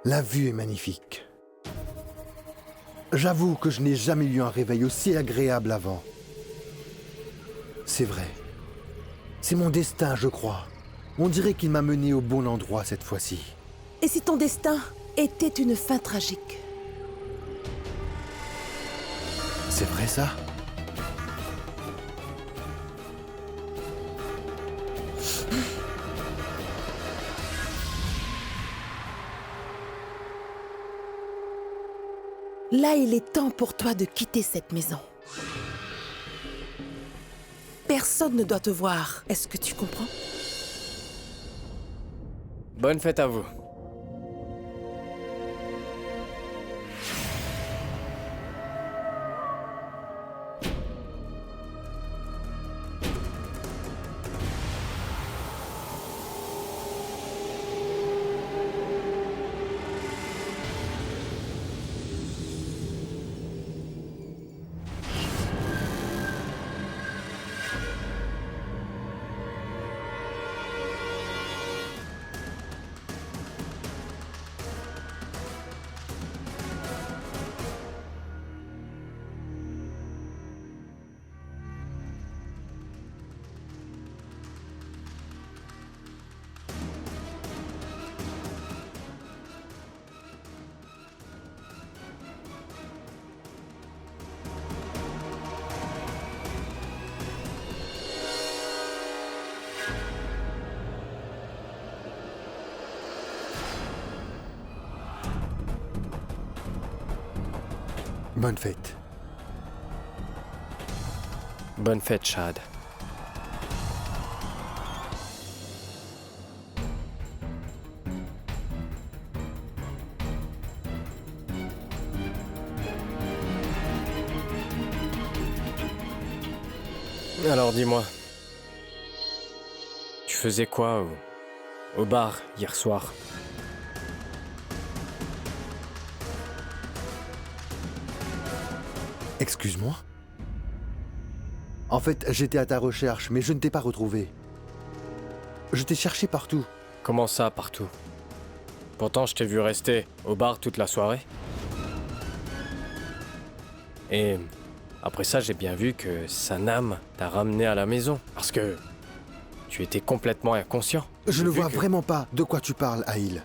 La vue est magnifique. J'avoue que je n'ai jamais eu un réveil aussi agréable avant. C'est vrai. C'est mon destin, je crois. On dirait qu'il m'a mené au bon endroit cette fois-ci. Et si ton destin était une fin tragique? C'est vrai ça? Là, il est temps pour toi de quitter cette maison. Personne ne doit te voir. Est-ce que tu comprends? Bonne fête à vous. Bonne fête. Bonne fête, Shad. Alors dis-moi, tu faisais quoi au bar hier soir? Excuse-moi? En fait, j'étais à ta recherche, mais je ne t'ai pas retrouvé. Je t'ai cherché partout. Comment ça, partout? Pourtant, je t'ai vu rester au bar toute la soirée. Et après ça, j'ai bien vu que Sanam t'a ramené à la maison. Parce que tu étais complètement inconscient. Je ne vois vraiment pas de quoi tu parles, Aïl.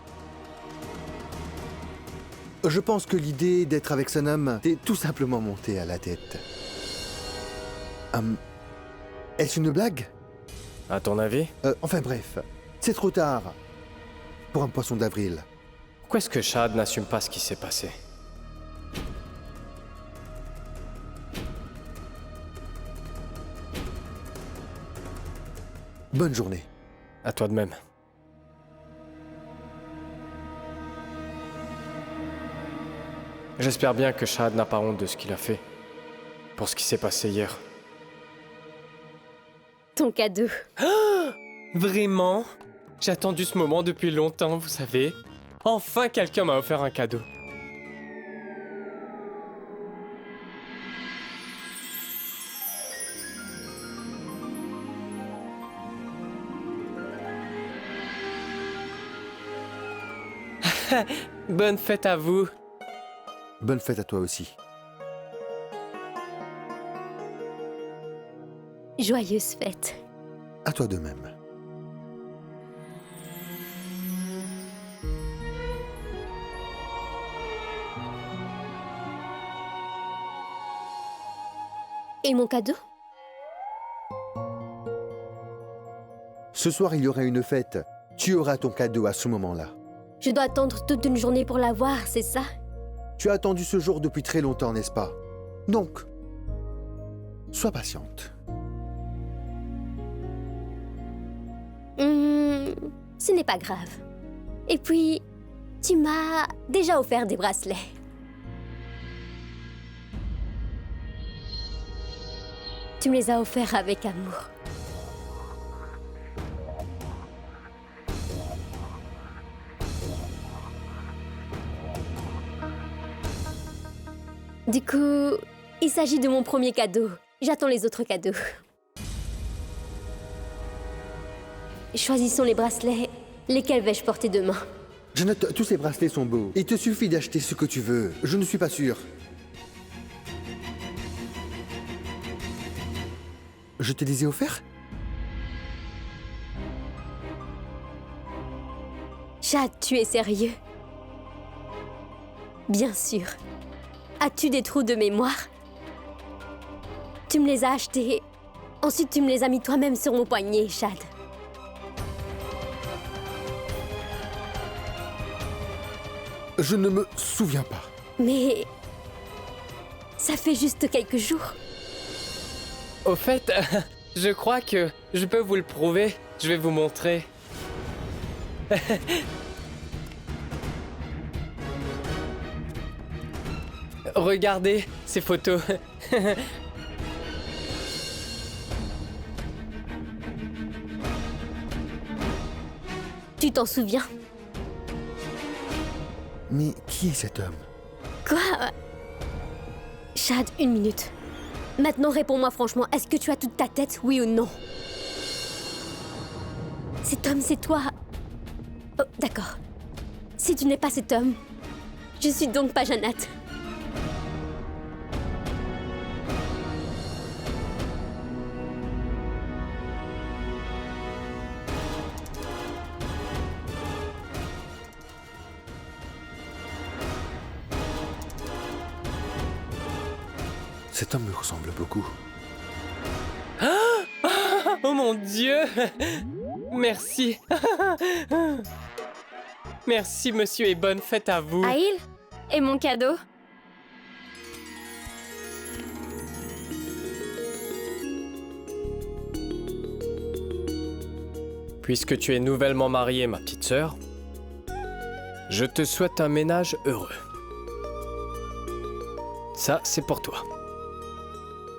Je pense que l'idée d'être avec Sanam t'est tout simplement montée à la tête. Est-ce une blague? À ton avis? Enfin bref, c'est trop tard pour un poisson d'avril. Pourquoi est-ce que Shad n'assume pas ce qui s'est passé? Bonne journée. À toi de même. J'espère bien que Shad n'a pas honte de ce qu'il a fait. Pour ce qui s'est passé hier. Ton cadeau. Vraiment? J'ai attendu ce moment depuis longtemps, vous savez. Enfin, quelqu'un m'a offert un cadeau. Bonne fête à vous. Bonne fête à toi aussi. Joyeuse fête. À toi de même. Et mon cadeau? Ce soir, il y aura une fête. Tu auras ton cadeau à ce moment-là. Je dois attendre toute une journée pour la voir, c'est ça? Tu as attendu ce jour depuis très longtemps, n'est-ce pas? Donc, sois patiente. Ce n'est pas grave. Et puis, tu m'as déjà offert des bracelets. Tu me les as offerts avec amour. Du coup, il s'agit de mon premier cadeau. J'attends les autres cadeaux. Choisissons les bracelets. Lesquels vais-je porter demain? Janet, tous ces bracelets sont beaux. Il te suffit d'acheter ce que tu veux. Je ne suis pas sûr. Je te les ai offerts? Chad, tu es sérieux? Bien sûr. As-tu des trous de mémoire? Tu me les as achetés. Ensuite, tu me les as mis toi-même sur mon poignet, Chad. Je ne me souviens pas. Mais... ça fait juste quelques jours. Au fait, je crois que je peux vous le prouver. Je vais vous montrer. Regardez ces photos. Tu t'en souviens? Mais qui est cet homme? Quoi? Chad, une minute. Maintenant, réponds-moi franchement, est-ce que tu as toute ta tête, oui ou non? Cet homme, c'est toi. Oh, d'accord. Si tu n'es pas cet homme, je suis donc pas Jeannette. Cet homme me ressemble beaucoup. Oh mon Dieu! Merci. Merci, monsieur, et bonne fête à vous. Aïl? Et mon cadeau? Puisque tu es nouvellement mariée, ma petite sœur, je te souhaite un ménage heureux. Ça, c'est pour toi.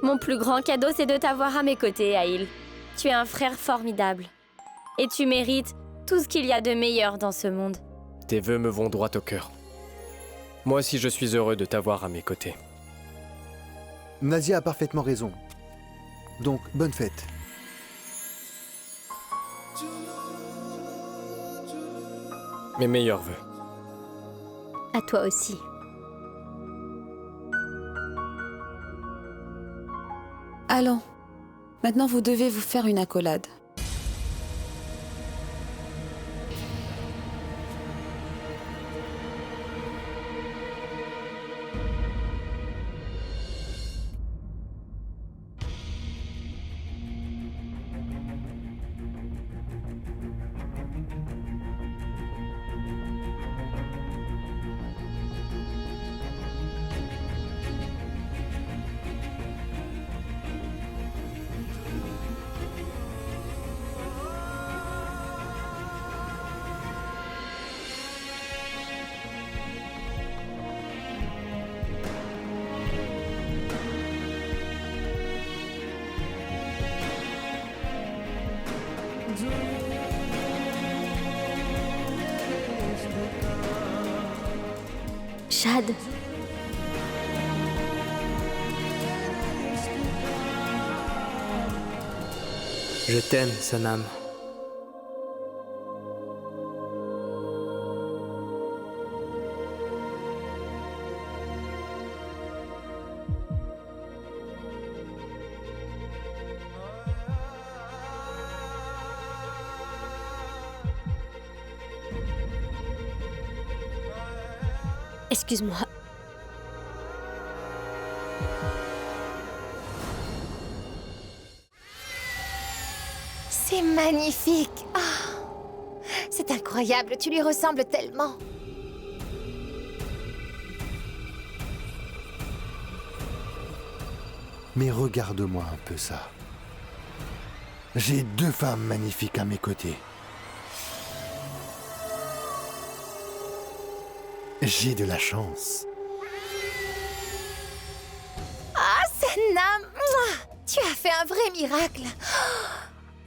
Mon plus grand cadeau, c'est de t'avoir à mes côtés, Aïl. Tu es un frère formidable. Et tu mérites tout ce qu'il y a de meilleur dans ce monde. Tes vœux me vont droit au cœur. Moi aussi, je suis heureux de t'avoir à mes côtés. Nasia a parfaitement raison. Donc, bonne fête. Mes meilleurs vœux. À toi aussi. Allons. Maintenant, vous devez vous faire une accolade. Chad. Je t'aime, Sanam. Excuse-moi. C'est magnifique. Ah, c'est C'est incroyable, tu lui ressembles tellement. Mais regarde-moi un peu ça. J'ai 2 femmes magnifiques à mes côtés. J'ai de la chance. Ah, Sanam, mouah, tu as fait un vrai miracle.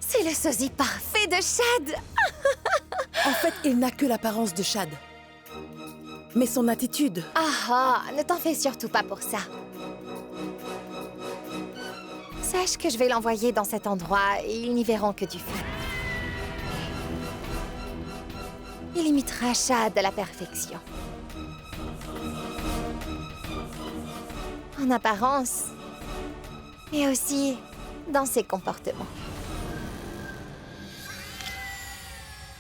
C'est le sosie parfait de Shad. En fait, il n'a que l'apparence de Shad. Mais son attitude... Ah, ne t'en fais surtout pas pour ça. Sache que je vais l'envoyer dans cet endroit et ils n'y verront que du feu. Il imitera Shad à la perfection. En apparence, et aussi dans ses comportements.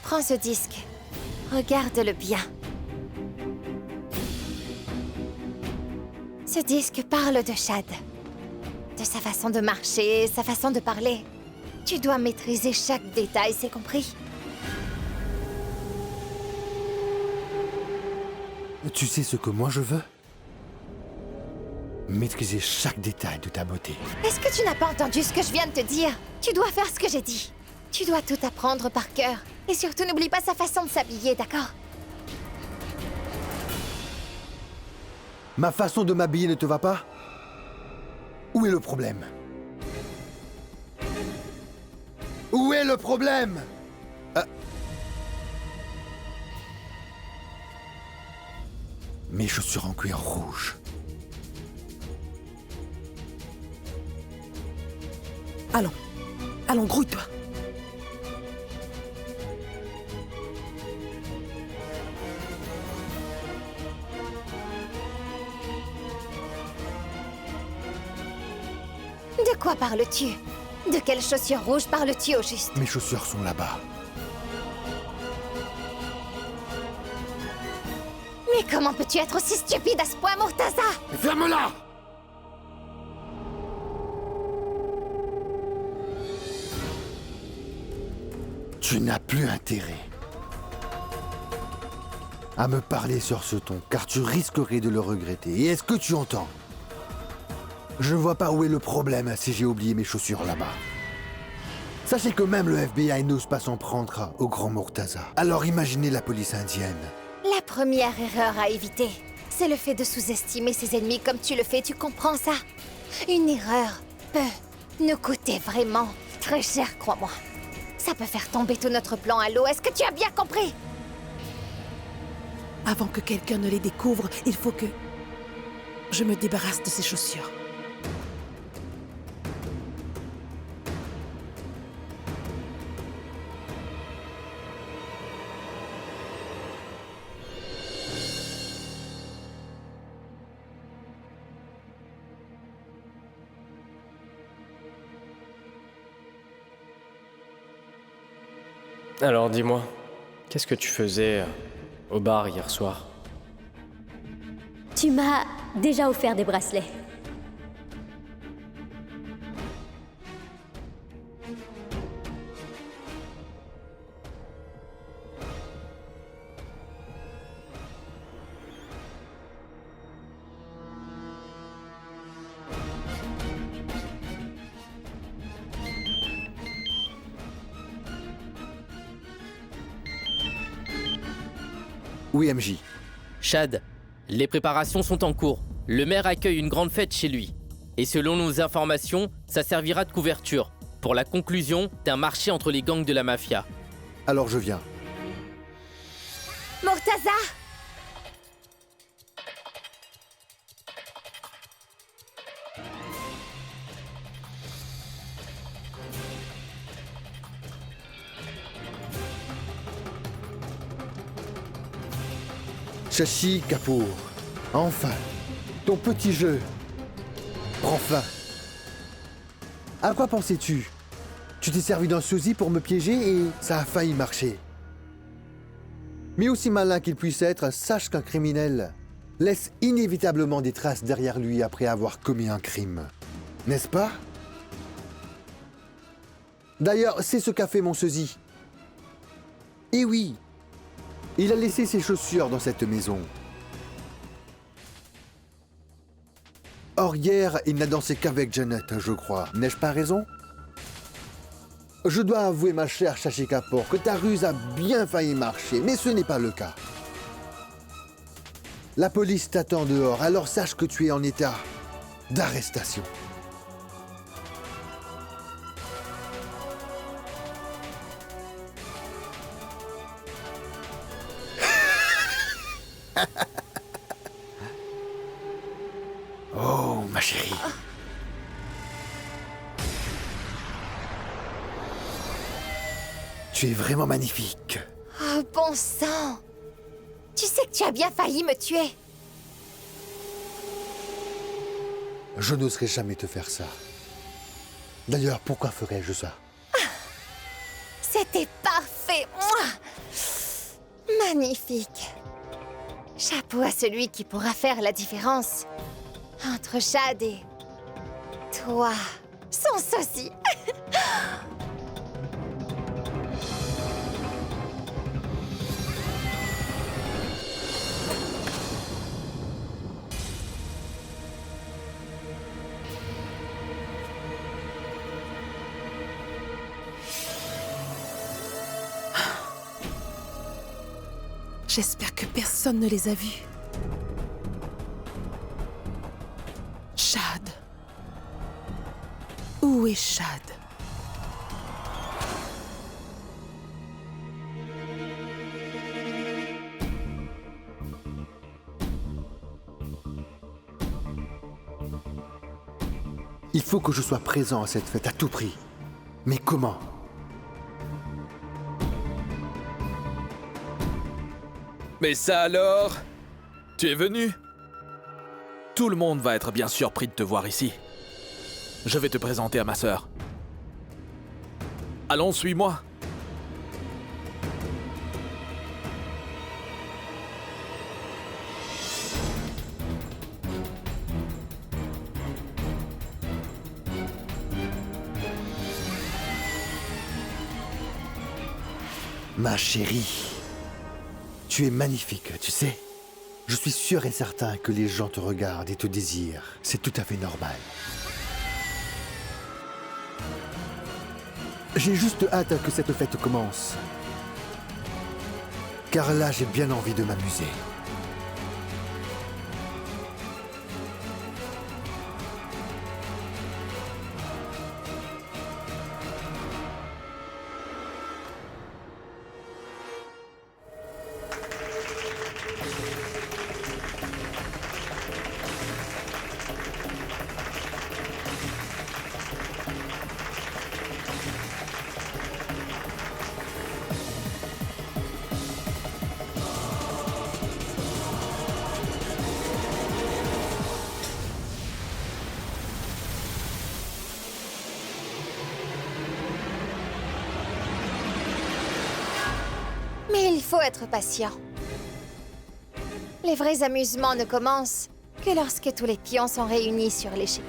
Prends ce disque. Regarde-le bien. Ce disque parle de Shad. De sa façon de marcher, sa façon de parler. Tu dois maîtriser chaque détail, c'est compris? Tu sais ce que moi je veux? Maîtriser chaque détail de ta beauté. Est-ce que tu n'as pas entendu ce que je viens de te dire? Tu dois faire ce que j'ai dit. Tu dois tout apprendre par cœur. Et surtout, n'oublie pas sa façon de s'habiller, d'accord? Ma façon de m'habiller ne te va pas? Où est le problème? Où est le problème? Mes chaussures en cuir rouge. Allons. Allons, grouille-toi. De quoi parles-tu? De quelles chaussures rouges parles-tu au juste? Mes chaussures sont là-bas. Mais comment peux-tu être aussi stupide à ce point, Murtaza? Ferme-la! Tu n'as plus intérêt à me parler sur ce ton, car tu risquerais de le regretter. Et est-ce que tu entends? Je ne vois pas où est le problème si j'ai oublié mes chaussures là-bas. Sachez que même le FBI n'ose pas s'en prendre au grand Murtaza. Alors imaginez la police indienne. La première erreur à éviter, c'est le fait de sous-estimer ses ennemis comme tu le fais, tu comprends ça? Une erreur peut nous coûter vraiment très cher, crois-moi. Ça peut faire tomber tout notre plan à l'eau, est-ce que tu as bien compris? Avant que quelqu'un ne les découvre, il faut que je me débarrasse de ces chaussures. Alors dis-moi, qu'est-ce que tu faisais au bar hier soir? Tu m'as déjà offert des bracelets. Oui, MJ. Shad, les préparations sont en cours. Le maire accueille une grande fête chez lui. Et selon nos informations, ça servira de couverture pour la conclusion d'un marché entre les gangs de la mafia. Alors je viens. Murtaza! Shashi Kapoor, enfin, ton petit jeu prend fin. À quoi pensais-tu? Tu t'es servi d'un sosie pour me piéger et ça a failli marcher. Mais aussi malin qu'il puisse être, sache qu'un criminel laisse inévitablement des traces derrière lui après avoir commis un crime. N'est-ce pas? D'ailleurs, c'est ce qu'a fait mon sosie. Et oui, Il a laissé ses chaussures dans cette maison. Or hier, il n'a dansé qu'avec Janet, je crois. N'ai-je pas raison? Je dois avouer, ma chère Shashi Kapoor, que ta ruse a bien failli marcher, mais ce n'est pas le cas. La police t'attend dehors, alors sache que tu es en état d'arrestation. Oh, ma chérie. Tu es vraiment magnifique. Oh, bon sang! Tu sais que tu as bien failli me tuer. Je n'oserais jamais te faire ça. D'ailleurs, pourquoi ferais-je ça? C'était parfait. Mouah. Magnifique. Chapeau à celui qui pourra faire la différence entre Chad et toi, son sosie. J'espère que personne ne les a vus. Chad. Où est Chad? Il faut que je sois présent à cette fête à tout prix. Mais comment? Mais ça alors? Tu es venu? Tout le monde va être bien surpris de te voir ici. Je vais te présenter à ma sœur. Allons, suis-moi. Ma chérie, tu es magnifique, tu sais. Je suis sûr et certain que les gens te regardent et te désirent. C'est tout à fait normal. J'ai juste hâte que cette fête commence. Car là, j'ai bien envie de m'amuser. Mais il faut être patient. Les vrais amusements ne commencent que lorsque tous les pions sont réunis sur l'échiquier.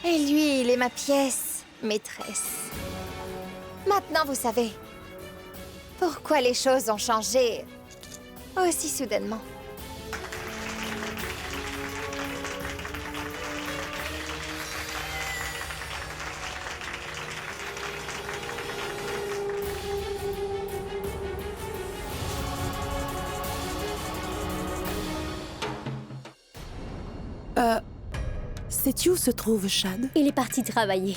Et lui, il est ma pièce maîtresse. Maintenant, vous savez pourquoi les choses ont changé aussi soudainement. Sais-tu où se trouve Chad? Il est parti travailler.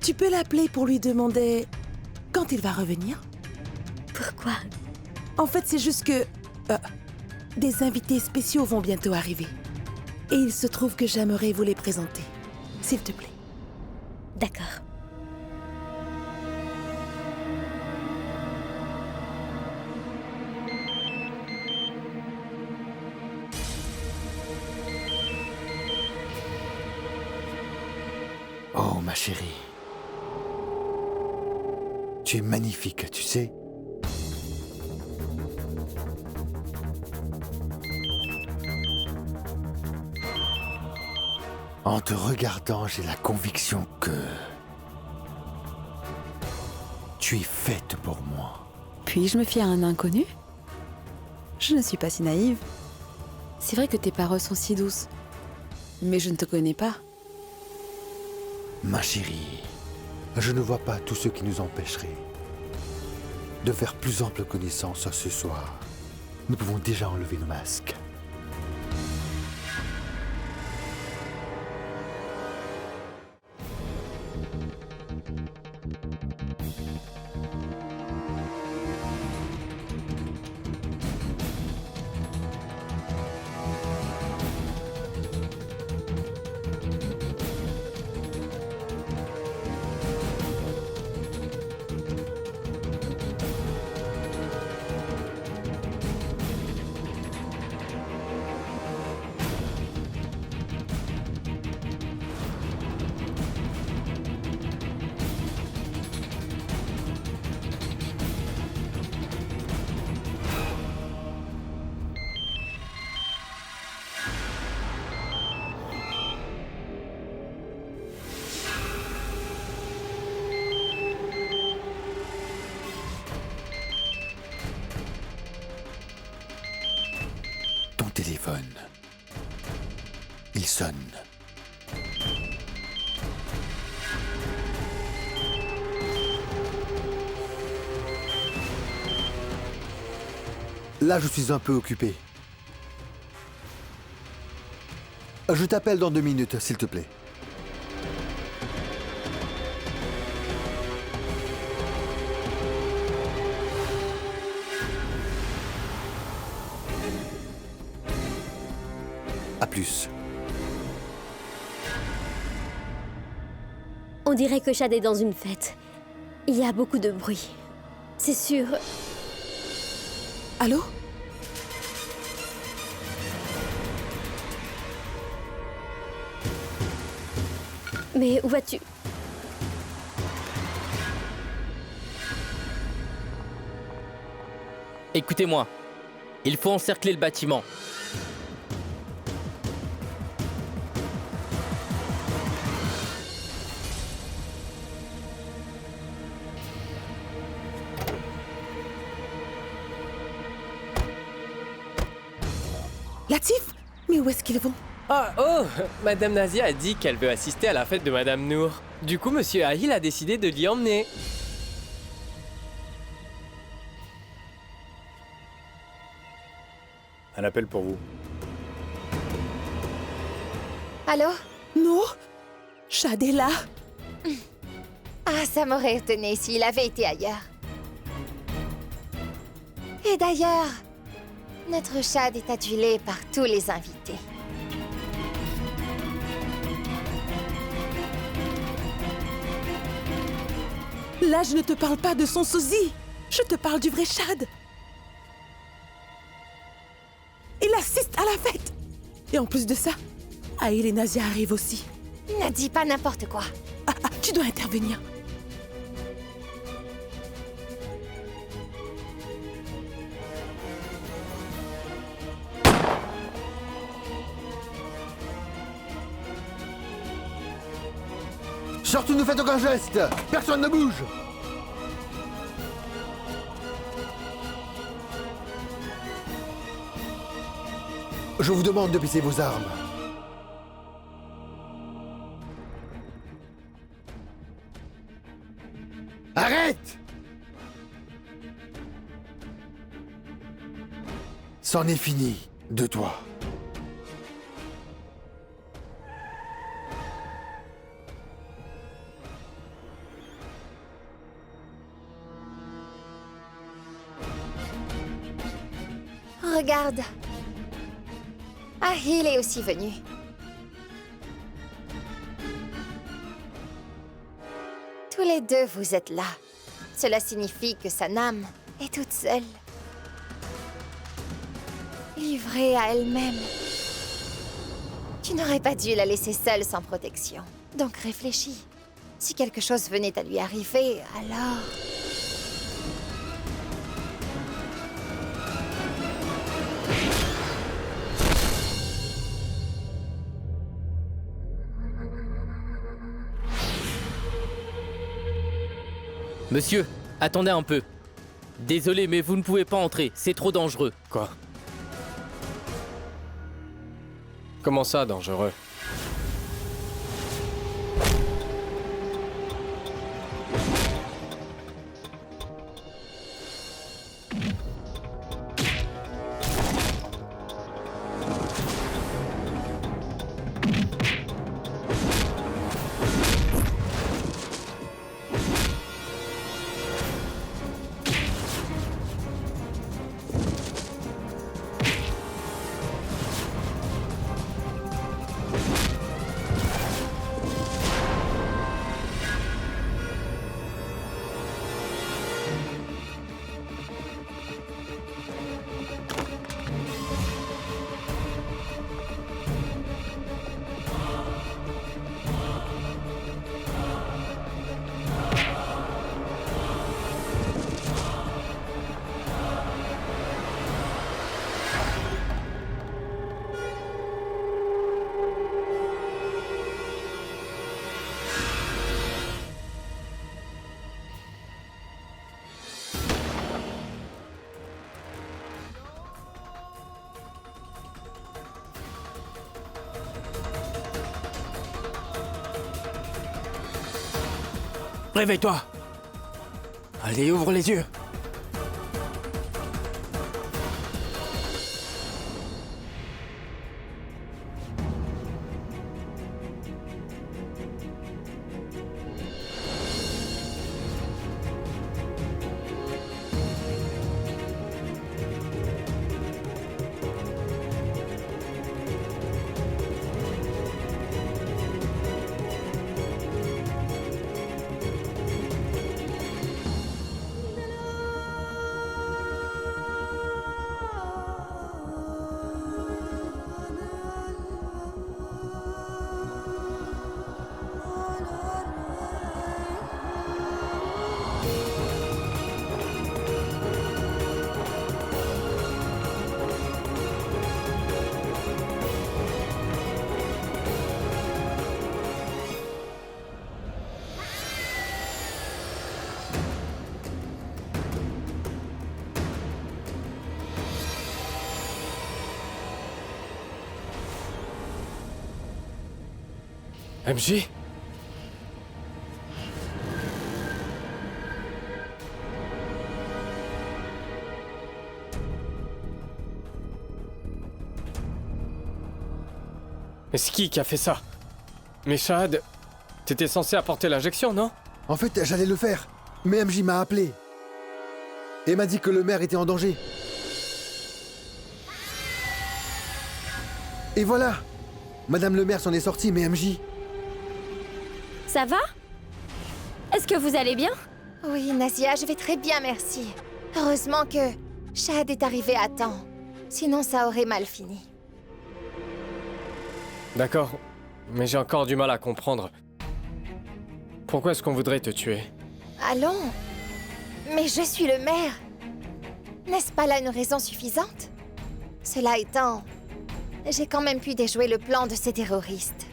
Tu peux l'appeler pour lui demander quand il va revenir? Pourquoi? En fait, c'est juste que... des invités spéciaux vont bientôt arriver. Et il se trouve que j'aimerais vous les présenter. S'il te plaît. D'accord. Oh, ma chérie. Tu es magnifique, tu sais. En te regardant, j'ai la conviction que... tu es faite pour moi. Puis-je me fier à un inconnu? Je ne suis pas si naïve. C'est vrai que tes paroles sont si douces. Mais je ne te connais pas. Ma chérie, je ne vois pas tout ce qui nous empêcherait de faire plus ample connaissance ce soir. Nous pouvons déjà enlever nos masques. Téléphone. Il sonne. Là, je suis un peu occupé. Je t'appelle dans 2 minutes, s'il te plaît. À plus. On dirait que Chad est dans une fête. Il y a beaucoup de bruit. C'est sûr. Allô? Mais où vas-tu? Écoutez-moi. Il faut encercler le bâtiment. Latif? Mais où est-ce qu'ils vont? Ah, oh, Madame Nazia a dit qu'elle veut assister à la fête de Madame Noor. Du coup, Monsieur Ahil a décidé de l'y emmener. Un appel pour vous. Allô? Non? Chad est là? Ah, ça m'aurait étonné s'il avait été ailleurs. Et d'ailleurs, notre Chad est adulé par tous les invités. Là, je ne te parle pas de son sosie. Je te parle du vrai Chad. Il assiste à la fête. Et en plus de ça, Ahil et Nazia arrivent aussi. Ne dis pas n'importe quoi. Tu dois intervenir. Surtout ne faites aucun geste! Personne ne bouge! Je vous demande de baisser vos armes. Arrête! C'en est fini de toi. Regarde. Ahil est aussi venu. Tous les deux, vous êtes là. Cela signifie que Sanam est toute seule. Livrée à elle-même. Tu n'aurais pas dû la laisser seule sans protection. Donc réfléchis. Si quelque chose venait à lui arriver, alors... Monsieur, attendez un peu. Désolé, mais vous ne pouvez pas entrer, c'est trop dangereux. Quoi? Comment ça, dangereux? Réveille-toi. Allez, ouvre les yeux. MJ? Mais c'est qui a fait ça? Mais Shahad, t'étais censé apporter l'injection, non? En fait, j'allais le faire, mais MJ m'a appelé. Et m'a dit que le maire était en danger. Et voilà! Madame le maire s'en est sortie, mais MJ... Ça va? Est-ce que vous allez bien? Oui, Nazia, je vais très bien, merci. Heureusement que Shahad est arrivé à temps. Sinon, ça aurait mal fini. D'accord, mais j'ai encore du mal à comprendre. Pourquoi est-ce qu'on voudrait te tuer? Allons. Mais je suis le maire. N'est-ce pas là une raison suffisante? Cela étant, j'ai quand même pu déjouer le plan de ces terroristes.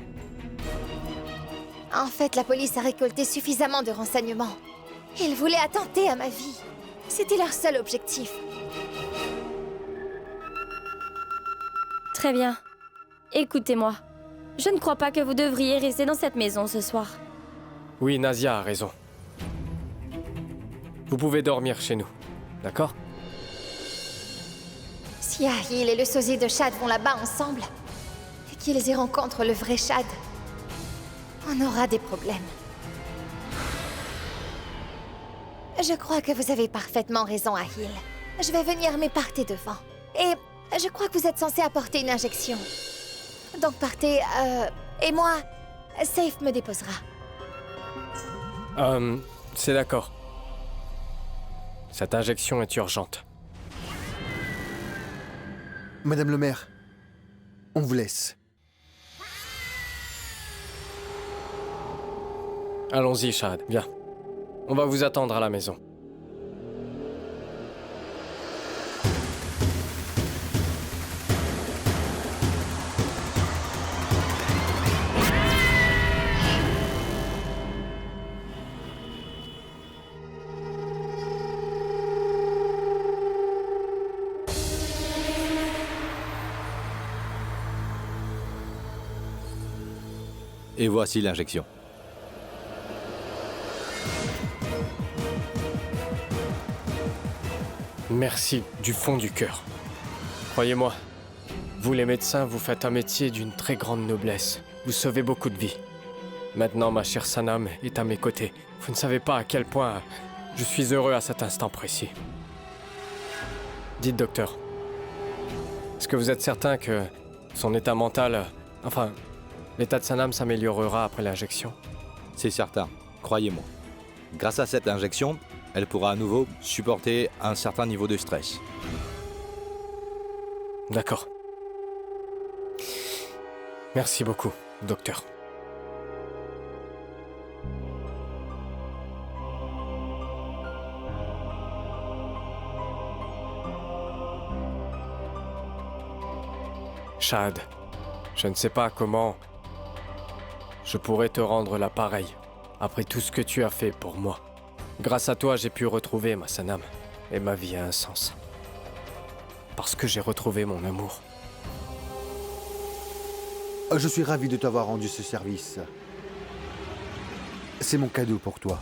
En fait, la police a récolté suffisamment de renseignements. Ils voulaient attenter à ma vie. C'était leur seul objectif. Très bien. Écoutez-moi. Je ne crois pas que vous devriez rester dans cette maison ce soir. Oui, Nazia a raison. Vous pouvez dormir chez nous, d'accord? Si Ahil et le sosie de Shad vont là-bas ensemble, et qu'ils y rencontrent le vrai Shad, on aura des problèmes. Je crois que vous avez parfaitement raison, Ahil. Je vais venir, mais partez devant. Et je crois que vous êtes censé apporter une injection. Donc partez, et moi, Safe me déposera. C'est d'accord. Cette injection est urgente. Madame le maire, on vous laisse. Allons-y, Shahad, viens. On va vous attendre à la maison. Et voici l'injection. Merci du fond du cœur. Croyez-moi, vous les médecins, vous faites un métier d'une très grande noblesse. Vous sauvez beaucoup de vies. Maintenant, ma chère Sanam est à mes côtés. Vous ne savez pas à quel point je suis heureux à cet instant précis. Dites, docteur, est-ce que vous êtes certain que son état mental, enfin, l'état de Sanam s'améliorera après l'injection? C'est certain, croyez-moi. Grâce à cette injection, elle pourra à nouveau supporter un certain niveau de stress. D'accord. Merci beaucoup, docteur. Shahad, je ne sais pas comment je pourrais te rendre l'appareil après tout ce que tu as fait pour moi. Grâce à toi, j'ai pu retrouver ma Sanam et ma vie a un sens. Parce que j'ai retrouvé mon amour. Je suis ravi de t'avoir rendu ce service. C'est mon cadeau pour toi.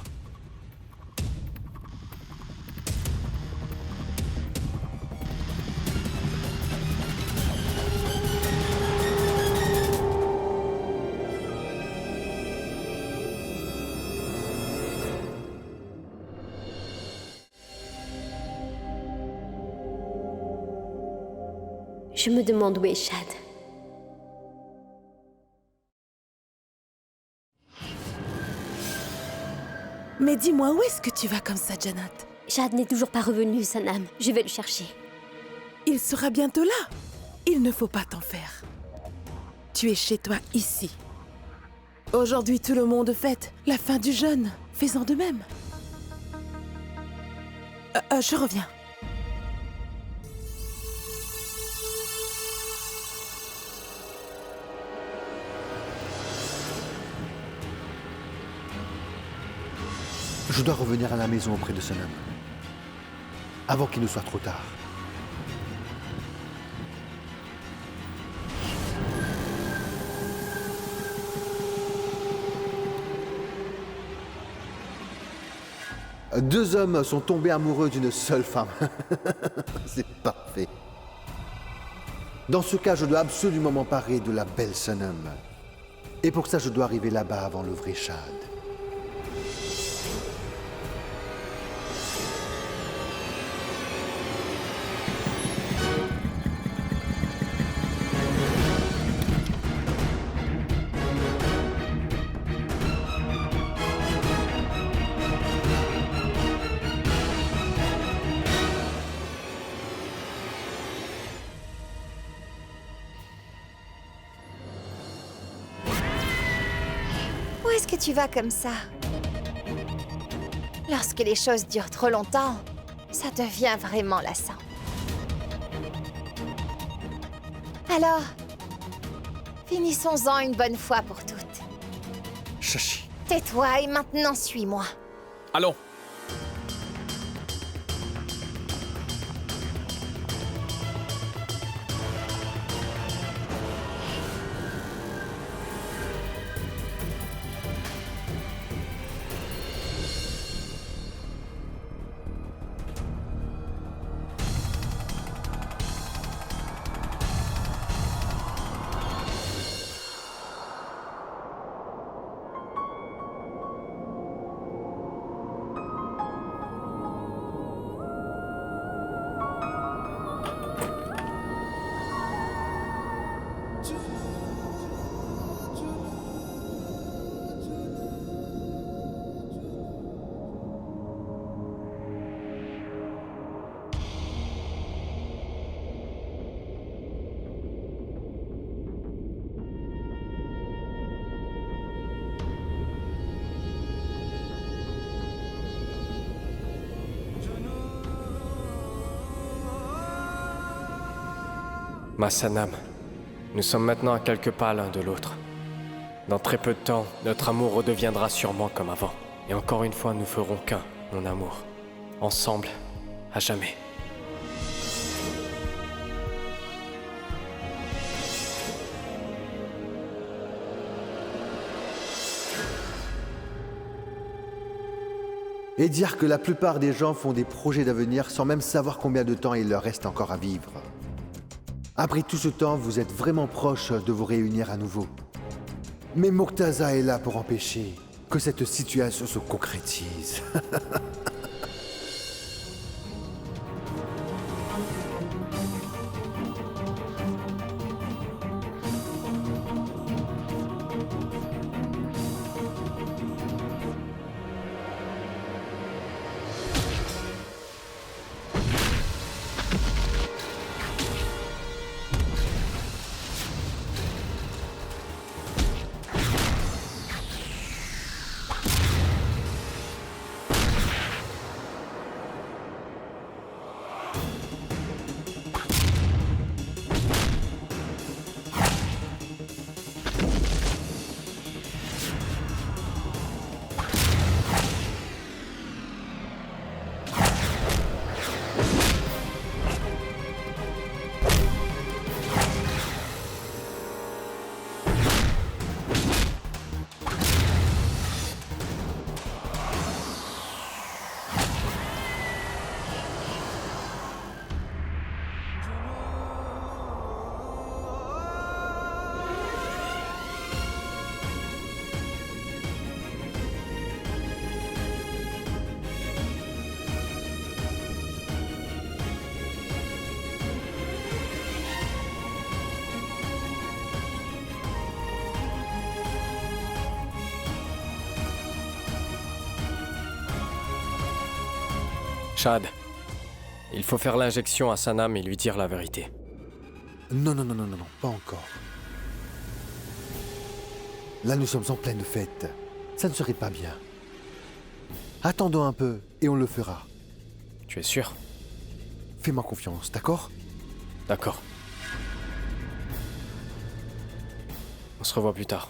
Je me demande où est Shad. Mais dis-moi, où est-ce que tu vas comme ça, Janat? Shad n'est toujours pas revenu, Sanam. Je vais le chercher. Il sera bientôt là. Il ne faut pas t'en faire. Tu es chez toi ici. Aujourd'hui, tout le monde fête la fin du jeûne. Fais-en de même. Je reviens. Je dois revenir à la maison auprès de son homme. Avant qu'il ne soit trop tard. Deux hommes sont tombés amoureux d'une seule femme. C'est parfait. Dans ce cas, je dois absolument m'emparer de la belle Sanam. Et pour ça, je dois arriver là-bas avant le vrai Shad. Où est-ce que tu vas comme ça? Lorsque les choses durent trop longtemps, ça devient vraiment lassant. Alors, finissons-en une bonne fois pour toutes. Shashi. Tais-toi et maintenant suis-moi. Allons. Ma Sanam, nous sommes maintenant à quelques pas l'un de l'autre. Dans très peu de temps, notre amour redeviendra sûrement comme avant. Et encore une fois, nous ferons qu'un, mon amour. Ensemble, à jamais. Et dire que la plupart des gens font des projets d'avenir sans même savoir combien de temps il leur reste encore à vivre. Après tout ce temps, vous êtes vraiment proche de vous réunir à nouveau. Mais Murtaza est là pour empêcher que cette situation se concrétise. Shad, il faut faire l'injection à Sanam et lui dire la vérité. Non, pas encore. Là, nous sommes en pleine fête. Ça ne serait pas bien. Attendons un peu et on le fera. Tu es sûr? Fais-moi confiance, d'accord? D'accord. On se revoit plus tard.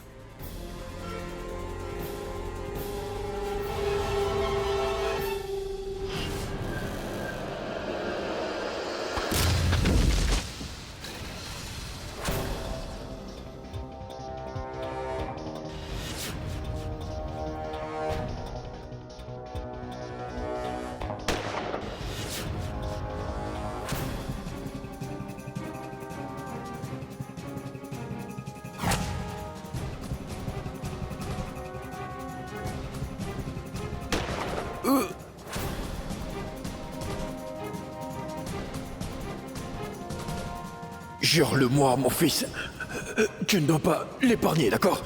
Jure-le-moi, mon fils. Tu ne dois pas l'épargner, d'accord?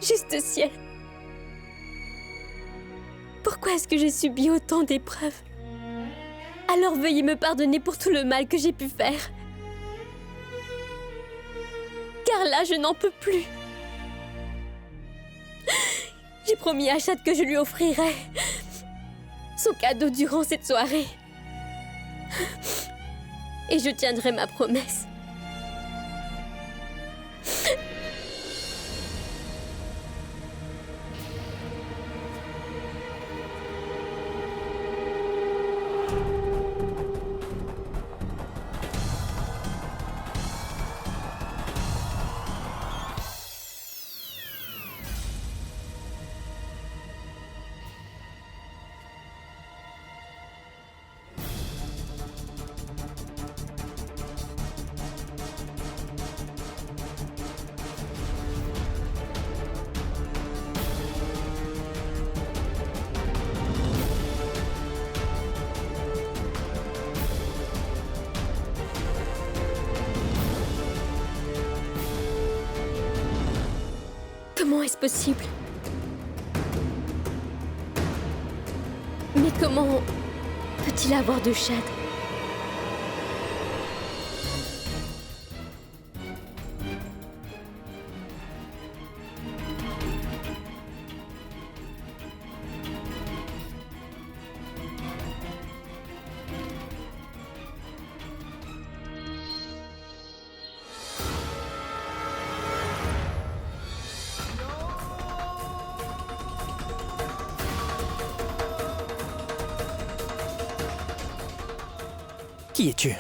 Juste ciel. Pourquoi est-ce que j'ai subi autant d'épreuves? Alors veuillez me pardonner pour tout le mal que j'ai pu faire. Car là, je n'en peux plus. J'ai promis à Shad que je lui offrirais son cadeau durant cette soirée. Et je tiendrai ma promesse. Comment est-ce possible? Mais comment peut-il avoir de Shad? Qui es-tu?